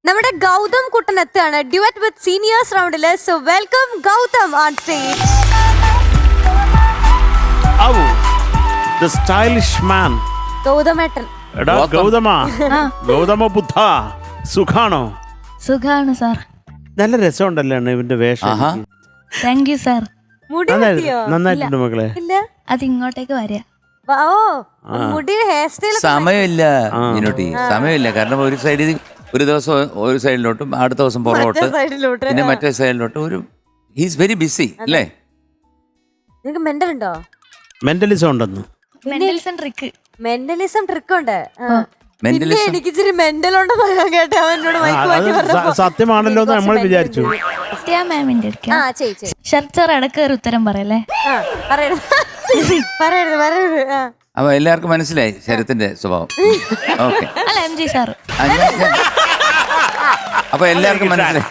നമ്മുടെ ഗൗതം കുട്ടൻ എത്താണ് duet with seniors റൗണ്ടില്. So welcome Gautham on stage. The stylish man. ഗൗതമേട്ടൻ. എടാ ഗൗതമ, ഗൗതമ ബുദ്ധ, സുഖാണോ? സുഖാണ് സാർ. നല്ല രസമുണ്ടല്ലോ ഇവന്റെ വേഷം. Thank you sir. മുടി വെട്ടിയോ? നന്നായിട്ടുണ്ട് മക്കളെ. ഇല്ല, അത് ഇങ്ങോട്ടേക്ക് വരിക. മുടി ഹെയർ സ്റ്റൈൽ സമയമില്ല ഇതിനോട്ടി, സമയമില്ല. കാരണം ഒരു സൈഡിൽ ഒരു ദിവസം ഒരു സൈഡിലോട്ടും അടുത്ത ദിവസം പുറകോട്ട് പിന്നെ മറ്റേ സൈഡിലോട്ട് ഒരു ഹീസ് വെരി ബിസി അല്ലേ? നിനക്ക് മെന്റൽ ഉണ്ടോ? മെന്റലിസം ഉണ്ടെന്ന്. മെന്റലിസം ട്രിക്ക് ഉണ്ട്. മെന്റലിസം എനിക്ക് ഇച്ചിരി മെന്റൽ ഉണ്ടെന്ന് ഞാൻ കേട്ടെ അവനോട്. സത്യമാണല്ലോ എന്ന് നമ്മൾ വിചാരിച്ചു. മാമിന്റെ ഷർട്ട് സാർ ഇടക്ക് ഒരു ഉത്തരം പറയല്ലേ? പറയരുത്. അപ്പൊ എല്ലാവർക്കും മനസ്സിലായി ശരത്തിന്റെ സ്വഭാവം. ഓക്കെ, അല്ല എം ജി സാർ. അപ്പൊ എല്ലാവർക്കും മനസ്സിലായി.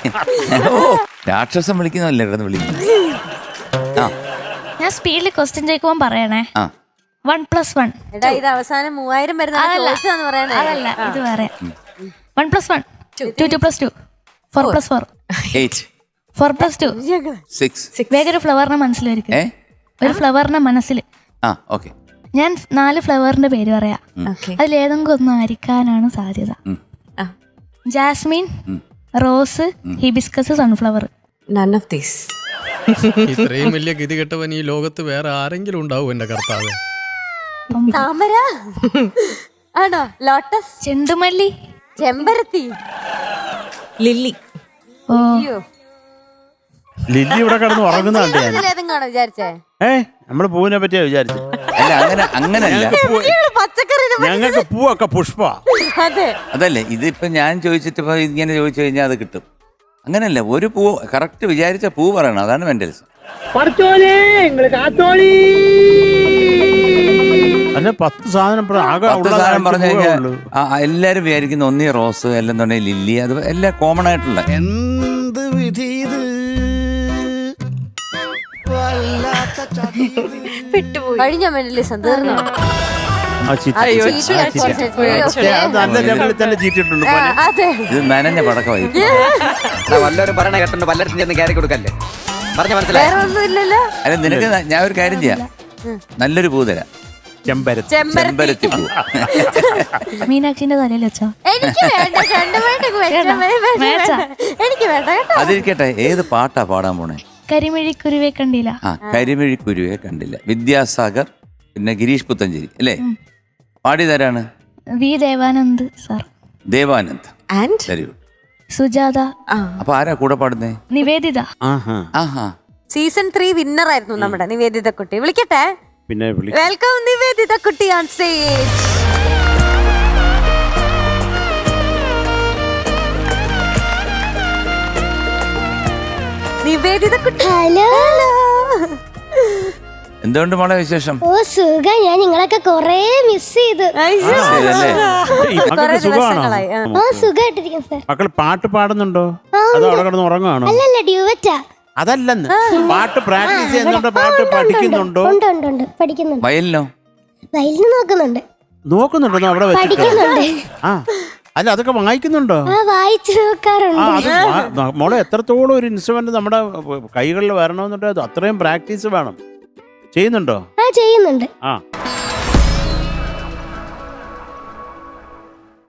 രാക്ഷസം വിളിക്കുന്നല്ലേ വിളിക്കുന്നത്. ഞാൻ സ്പീഡിൽ ക്വസ്റ്റ്യൻ ചോദിക്കുമ്പോൾ പറയണേ. 1+1. എടാ ഇത് അവസാനം 3000 വരുന്ന അതല്ല, ഇത് വേറെ. 1+1 2+2 4+4 8 4+2 6. വേഗം ഒരു ഫ്ലവറിന്റെ മനസ്സിൽ വരും. ഒരു ഫ്ലവറിന്റെ മനസ്സിൽ ഓക്കെ. ഞാൻ 4 ഫ്ലവറിന്റെ പേര് പറയാം. അതിലേതെങ്കിലും ഒന്നും ആയിരിക്കാനാണ് സാധ്യത. Jasmine, rose, hibiscus, sunflower. None of these. ഇത്രയും വലിയ ഗതികെട്ടവൻ ഈ ലോകത്ത് വേറെ ആരെങ്കിലും ഉണ്ടാവും എന്റെ കർത്താവ്? താമര ആണോ? ലോട്ടസ്, ചെണ്ടുമല്ലി, ചെമ്പരത്തി, Lily. അയ്യോ ലില്ലി ഇവിടെ കിടന്ന് ഉറങ്ങുന്നുണ്ട്. ഇതിലേതെങ്കിലും വിചാരിച്ചേ? നമ്മള് പൂവിനെ പറ്റിയാ വിചാരിച്ചു. അല്ല അങ്ങനല്ല, പച്ചക്കറി ഞങ്ങൾക്ക് പൂവൊക്കെ പുഷ്പ. അതെ അതല്ലേ ഇതിപ്പോ ഞാൻ ചോദിച്ചിട്ട് ഇപ്പൊ ഇങ്ങനെ ചോദിച്ചു കഴിഞ്ഞാൽ അത് കിട്ടും. അങ്ങനല്ല, ഒരു പൂ കറക്റ്റ് വിചാരിച്ച പൂ പറയണം. അതാണ് മെന്റലിസം. അല്ല 10 സാധനം പറഞ്ഞു കഴിഞ്ഞാൽ എല്ലാരും വിചാരിക്കുന്ന ഒന്നീ റോസ് അല്ലെന്നുണ്ടെങ്കിൽ ലില്ലി, അത് എല്ലാം കോമൺ ആയിട്ടുള്ള. എന്ത് വിധി കഴിഞ്ഞ മെന്റലിസം തീർന്നു. ഇത് നനഞ്ഞ പടക്കമായി. വല്ലവരും പറയണ കേട്ടോ, പലയിടത്തും ചെന്ന് കയറി കൊടുക്കല്ലേ. പറഞ്ഞ മനസ്സിലായി. അല്ല നിനക്ക് ഞാൻ ഒരു കാര്യം ചെയ്യാം, നല്ലൊരു പൂ തരാം. ചെമ്പരത്തി പൂ. മീനാക്ഷിന്റെ തലയിൽ വെച്ചോ? എനിക്ക് വേണ്ട. അതിരിക്കട്ടെ, ഏത് പാട്ടാ പാടാൻ പോണേ? കരിമിഴിക്കുരുവെ കണ്ടില്ല. കരിമിഴിക്കുരുവെ കണ്ടില്ല. വിദ്യാസാഗർ, പിന്നെ ഗിരീഷ് പുത്തഞ്ചേരി അല്ലേ? പാടിയതാരാണ്? V Devanand sir. Devanand And very good. Sujatha. അപ്പൊ ആരാ കൂടെ പാടുന്നേ? നിവേദിത. സീസൺ 3 വിന്നർ ആയിരുന്നു നമ്മുടെ നിവേദിത കുട്ടി. വിളിക്കട്ടെ? പിന്നെ വെൽക്കം നിവേദിത കുട്ടി ഓൺ സ്റ്റേജ്. നിവേദിത കുട്ടി, ഹലോ. എന്തുകൊണ്ട് മോളെ വിശേഷം? ഓ സുഖം. ഞാൻ നിങ്ങളൊക്കെ കൊറേ മിസ് ചെയ്തു. സുഖമായിട്ടിരിക്കും സാർ. മക്കൾ പാട്ട് പാടുന്നുണ്ടോ? അതോ അവിടെ കിടന്ന് ഉറങ്ങുകയാണോ? അല്ലല്ല, ഡ്യൂവറ്റാ. അതല്ലെന്ന്, പാട്ട് പ്രാക്ടീസ് ചെയ്യുന്നുണ്ടോ? പാട്ട് പഠിക്കുന്നുണ്ടോ? ഉണ്ട് പഠിക്കുന്നുണ്ട്. വയലിനോ? വയലിന് നോക്കുന്നുണ്ടോ? അവിടെ പഠിക്കുന്നുണ്ട്. അല്ല അതൊക്കെ വായിക്കുന്നുണ്ടോ? വായിച്ചു നോക്കാറുണ്ട്. മോളെ എത്രത്തോളം ഒരു ഇൻസ്ട്രുമെന്റ് നമ്മുടെ കൈകളിൽ വരണമെന്നുണ്ടെങ്കിൽ അത് അത്രയും പ്രാക്ടീസ് വേണം. ചെയ്യുന്നുണ്ടോ? ചെയ്യുന്നുണ്ട്.